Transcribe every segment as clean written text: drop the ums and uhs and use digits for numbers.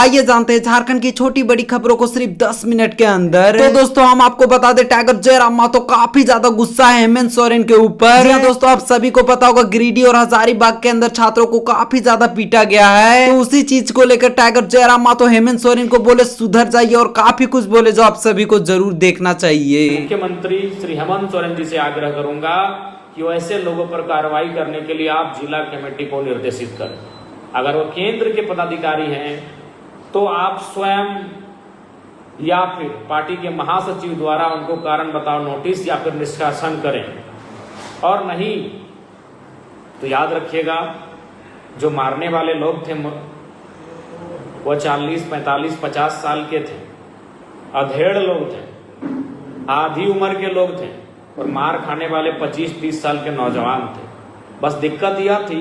आइए जानते हैं झारखंड की छोटी बड़ी खबरों को सिर्फ 10 मिनट के अंदर। तो दोस्तों हम आपको बता दें, टाइगर जयराम मातो काफी ज्यादा गुस्सा है हेमंत सोरेन के ऊपर। दोस्तों आप सभी को पता होगा गिरिडीह और हजारीबाग के अंदर छात्रों को काफी ज्यादा पीटा गया है। तो उसी चीज को लेकर टाइगर जयराम मातो हेमंत सोरेन को बोले सुधर जाइए और काफी कुछ बोले जो आप सभी को जरूर देखना चाहिए। मुख्यमंत्री श्री हेमंत सोरेन जी से आग्रह करूंगा कि वो ऐसे लोगों पर कार्रवाई करने के लिए आप जिला कमेटी को निर्देशित करें। अगर वो केंद्र के पदाधिकारी हैं तो आप स्वयं या फिर पार्टी के महासचिव द्वारा उनको कारण बताओ नोटिस या फिर निष्कासन करें, और नहीं तो याद रखिएगा जो मारने वाले लोग थे वो 40, 45, 50 साल के थे, अधेड़ लोग थे, आधी उम्र के लोग थे, और मार खाने वाले 25, 30 साल के नौजवान थे। बस दिक्कत यह थी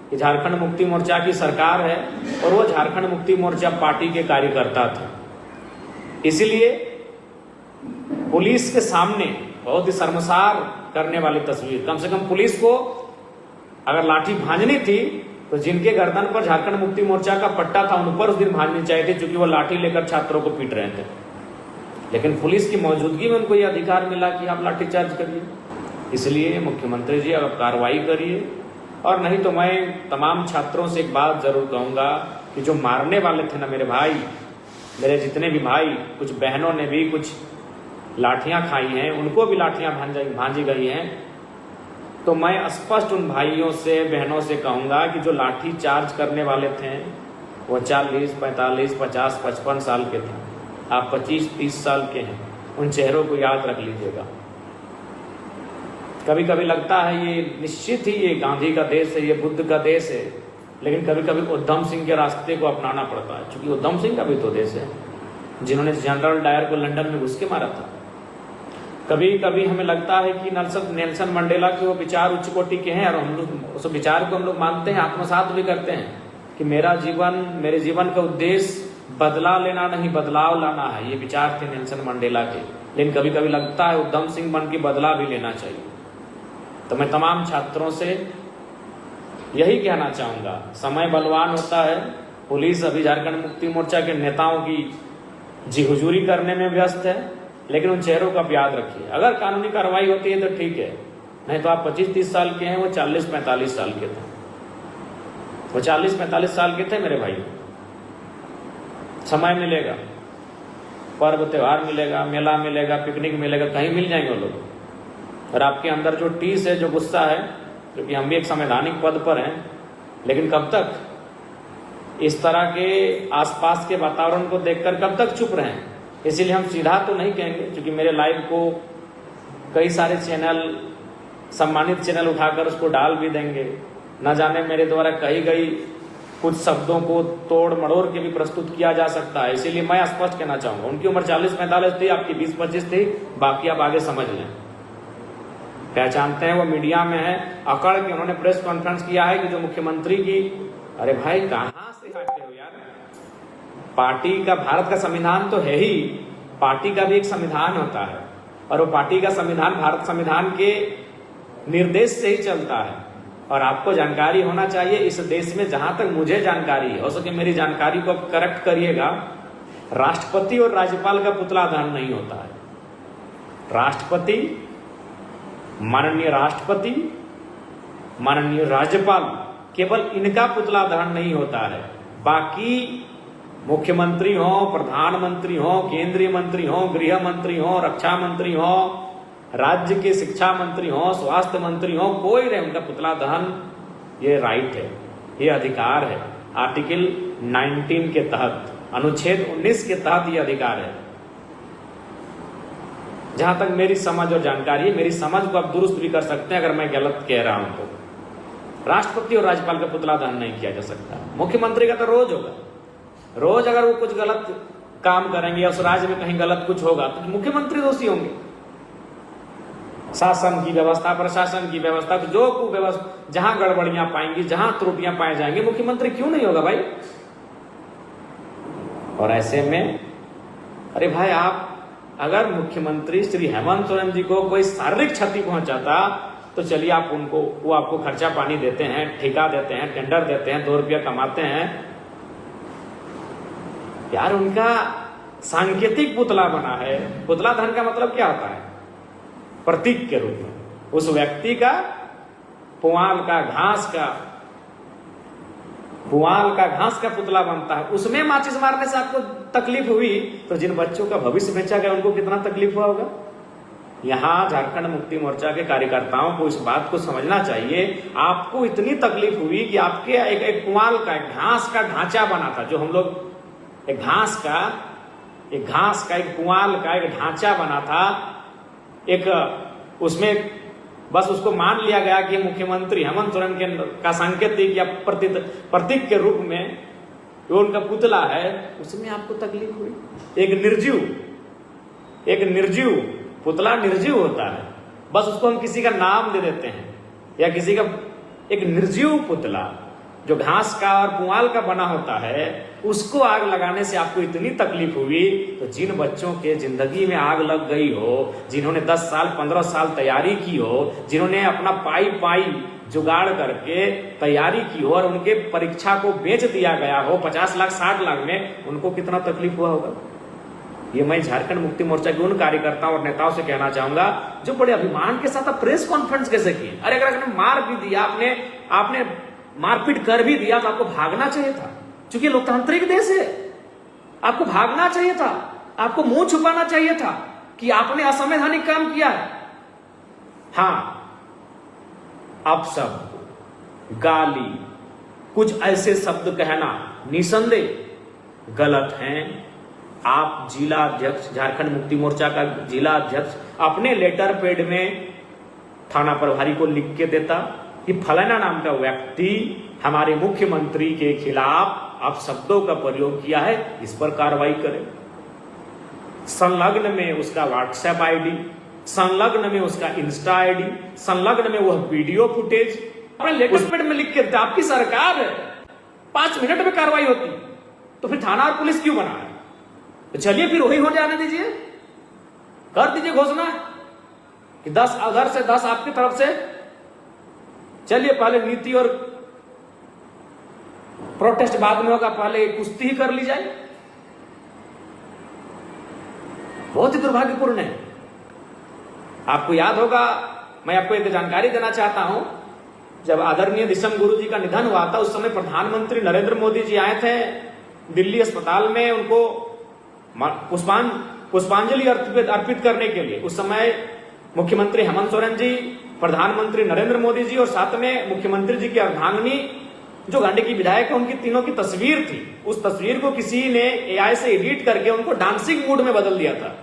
कि झारखंड मुक्ति मोर्चा की सरकार है और वो झारखंड मुक्ति मोर्चा पार्टी के कार्यकर्ता थे, इसलिए पुलिस के सामने बहुत ही शर्मसार करने वाली तस्वीर। कम से कम पुलिस को अगर लाठी भांजनी थी तो जिनके गर्दन पर झारखंड मुक्ति मोर्चा का पट्टा था उन पर उस दिन भांजनी चाहिए थी, क्योंकि वो लाठी लेकर छात्रों को पीट रहे थे। लेकिन पुलिस की मौजूदगी में उनको यह अधिकार मिला कि आप लाठीचार्ज करिए। इसलिए मुख्यमंत्री जी अब कार्रवाई करिए, और नहीं तो मैं तमाम छात्रों से एक बात जरूर कहूंगा कि जो मारने वाले थे ना मेरे भाई, मेरे जितने भी भाई, कुछ बहनों ने भी कुछ लाठियां खाई हैं, उनको भी लाठियां भांजी गई हैं, तो मैं स्पष्ट उन भाइयों से बहनों से कहूंगा कि जो लाठी चार्ज करने वाले थे वो 40, 45, 50, 55 साल के थे, आप 25, 30 साल के हैं। उन चेहरों को याद रख लीजिएगा। कभी कभी लगता है ये निश्चित ही ये गांधी का देश है, ये बुद्ध का देश है, लेकिन कभी कभी उधम सिंह के रास्ते को अपनाना पड़ता है, क्योंकि उधम सिंह का भी तो देश है जिन्होंने जनरल डायर को लंदन में घुस के मारा था। कभी कभी हमें लगता है कि नेल्सन मंडेला के वो विचार उच्च कोटि के हैं, और हम लोग उस विचार को हम लोग मानते हैं, आत्मसात भी करते हैं कि मेरे जीवन का उद्देश्य बदला लेना नहीं बदलाव लाना है। ये विचार थे नेल्सन मंडेला के। लेकिन कभी कभी लगता है उधम सिंह बन के बदला भी लेना चाहिए। तो मैं तमाम छात्रों से यही कहना चाहूंगा, समय बलवान होता है। पुलिस अभी झारखंड मुक्ति मोर्चा के नेताओं की जी हुजूरी करने में व्यस्त है, लेकिन उन चेहरों का याद रखिए। अगर कानूनी कार्रवाई होती है तो ठीक है, नहीं तो आप 25, 30 साल के हैं, वो 40, 45 साल के थे, वो 40, 45 साल के थे मेरे भाई। समय मिलेगा, पर्व त्योहार मिलेगा, मेला मिलेगा, पिकनिक मिलेगा, कहीं मिल जाएंगे वो लोग। और आपके अंदर जो टीस है, जो गुस्सा है, क्योंकि हम भी एक संवैधानिक पद पर हैं, लेकिन कब तक इस तरह के आसपास के वातावरण को देखकर कब तक चुप रहें। इसीलिए हम सीधा तो नहीं कहेंगे, क्योंकि मेरे लाइव को कई सारे चैनल, सम्मानित चैनल उठाकर उसको डाल भी देंगे। न जाने मेरे द्वारा कही गई कुछ शब्दों को तोड़ मड़ोड़ के भी प्रस्तुत किया जा सकता है। इसीलिए मैं स्पष्ट कहना चाहूंगा, उनकी उम्र 40, 45 थी, आपकी 20, 25 थी, बाकी आप आगे समझ लें। पहचानते हैं वो मीडिया में है, अकड़ के उन्होंने प्रेस कॉन्फ्रेंस किया है कि जो मुख्यमंत्री की, अरे भाई कहां से हटते हो यार। पार्टी का, भारत का संविधान तो है ही, पार्टी का भी एक संविधान होता है, और वो पार्टी का संविधान भारत संविधान के निर्देश से ही चलता है। और आपको जानकारी होना चाहिए, इस देश में जहां तक मुझे जानकारी है, हो सके मेरी जानकारी को आप करेक्ट करिएगा, राष्ट्रपति और राज्यपाल का पुतला दहन नहीं होता है। राष्ट्रपति, माननीय राष्ट्रपति, माननीय राज्यपाल, केवल इनका पुतला दहन नहीं होता है। बाकी मुख्यमंत्री हो, प्रधानमंत्री हो, केंद्रीय मंत्री हो, गृह मंत्री हो, रक्षा मंत्री हो, राज्य के शिक्षा मंत्री हो, स्वास्थ्य मंत्री हो, कोई रहे, उनका पुतला दहन ये राइट है, ये अधिकार है। आर्टिकल 19 के तहत, अनुच्छेद 19 के तहत ये अधिकार है। जहां तक मेरी समझ और जानकारी है, मेरी समझ को आप दुरुस्त भी कर सकते हैं अगर मैं गलत कह रहा हूं तो। राष्ट्रपति और राज्यपाल का पुतला दहन नहीं किया जा सकता। मुख्यमंत्री का तो रोज होगा, रोज अगर वो कुछ गलत काम करेंगे या उस राज्य में कहीं गलत कुछ होगा तो मुख्यमंत्री दोषी होंगे। शासन की व्यवस्था, प्रशासन की व्यवस्था, तो जो कुव्यवस्था, जहां गड़बड़ियां पाएंगी, जहां त्रुटियां पाए जाएंगे, मुख्यमंत्री क्यों नहीं होगा भाई। और ऐसे में अरे भाई, आप अगर मुख्यमंत्री श्री हेमंत सोरेन जी को कोई शारीरिक क्षति पहुंचाता तो चलिए आप उनको, वो आपको खर्चा पानी देते हैं, ठेका देते हैं, टेंडर देते हैं, 2 रुपया कमाते हैं, यार उनका सांकेतिक पुतला बना है। पुतला दहन का मतलब क्या होता है? प्रतीक के रूप में उस व्यक्ति का पुआल का घास का पुतला बनता है, उसमें माचिस मारने से आपको तकलीफ हुई, तो जिन बच्चों का भविष्य बेचा गया उनको कितना तकलीफ हुआ होगा। यहां झारखंड मुक्ति मोर्चा के कार्यकर्ताओं को इस बात को समझना चाहिए। आपको इतनी तकलीफ हुई कि आपके एक पुआल का, एक घास का ढांचा बना था, जो हम लोग एक घास का एक पुआल का एक ढांचा बना था, एक उसमें बस उसको मान लिया गया कि मुख्यमंत्री हेमंत सोरेन का सांकेतिक या प्रतीक के रूप में जो उनका पुतला है, उसमें आपको तकलीफ हुई। एक निर्जीव पुतला निर्जीव होता है, बस उसको हम किसी का नाम दे देते हैं, या किसी का एक निर्जीव पुतला जो घास का और पुआल का बना होता है, उसको आग लगाने से आपको इतनी तकलीफ हुई। तो जिन बच्चों के जिंदगी में आग लग गई हो, जिन्होंने 10 साल 15 साल तैयारी की हो, जिन्होंने अपना पाई जुगाड़ करके तैयारी की हो और उनके परीक्षा को बेच दिया गया हो 50 लाख 60 लाख में, उनको कितना तकलीफ हुआ होगा। ये मैं झारखंड मुक्ति मोर्चा के उन कार्यकर्ताओं और नेताओं से कहना चाहूंगा जो बड़े अभिमान के साथ प्रेस कॉन्फ्रेंस कैसे किए। अरे अगर आपने मार भी दिया, आपने मारपीट कर भी दिया, तो आपको भागना चाहिए था, क्योंकि लोकतांत्रिक देश है। आपको भागना चाहिए था, आपको मुंह छुपाना चाहिए था कि आपने असंवैधानिक काम किया है। हाँ, अब सब गाली, कुछ ऐसे शब्द कहना निसंदेह गलत हैं। आप जिला अध्यक्ष, झारखंड मुक्ति मोर्चा का जिला अध्यक्ष, अपने लेटर पैड में थाना प्रभारी को लिख के देता कि फलाना नाम का व्यक्ति हमारे मुख्यमंत्री के खिलाफ आप शब्दों का प्रयोग किया है, इस पर कार्रवाई करें। संलग्न में उसका व्हाट्सएप आईडी, संलग्न में उसका इंस्टा आईडी, संलग्न में वह वीडियो फुटेज अपने लेटर पैड में लिख के देता। आपकी सरकार है, 5 मिनट में कार्रवाई होती, तो फिर थाना और पुलिस क्यों बना है? तो चलिए फिर वही हो जाने दीजिए, कर दीजिए घोषणा कि 10 उधर से 10 आपकी तरफ से। चलिए पहले नीति और प्रोटेस्ट बाद में होगा, पहले कुश्ती ही कर ली जाए। बहुत ही दुर्भाग्यपूर्ण है। आपको याद होगा, मैं आपको एक जानकारी देना चाहता हूं, जब आदरणीय दिसम गुरु जी का निधन हुआ था, उस समय प्रधानमंत्री नरेंद्र मोदी जी आए थे दिल्ली अस्पताल में उनको पुष्पांजलि अर्पित करने के लिए। उस समय मुख्यमंत्री हेमंत सोरेन जी, प्रधानमंत्री नरेंद्र मोदी जी और साथ में मुख्यमंत्री जी की अर्धांगिनी जो गंडकी विधायक है, उनकी तीनों की तस्वीर थी। उस तस्वीर को किसी ने एआई से एडिट करके उनको डांसिंग मूड में बदल दिया था।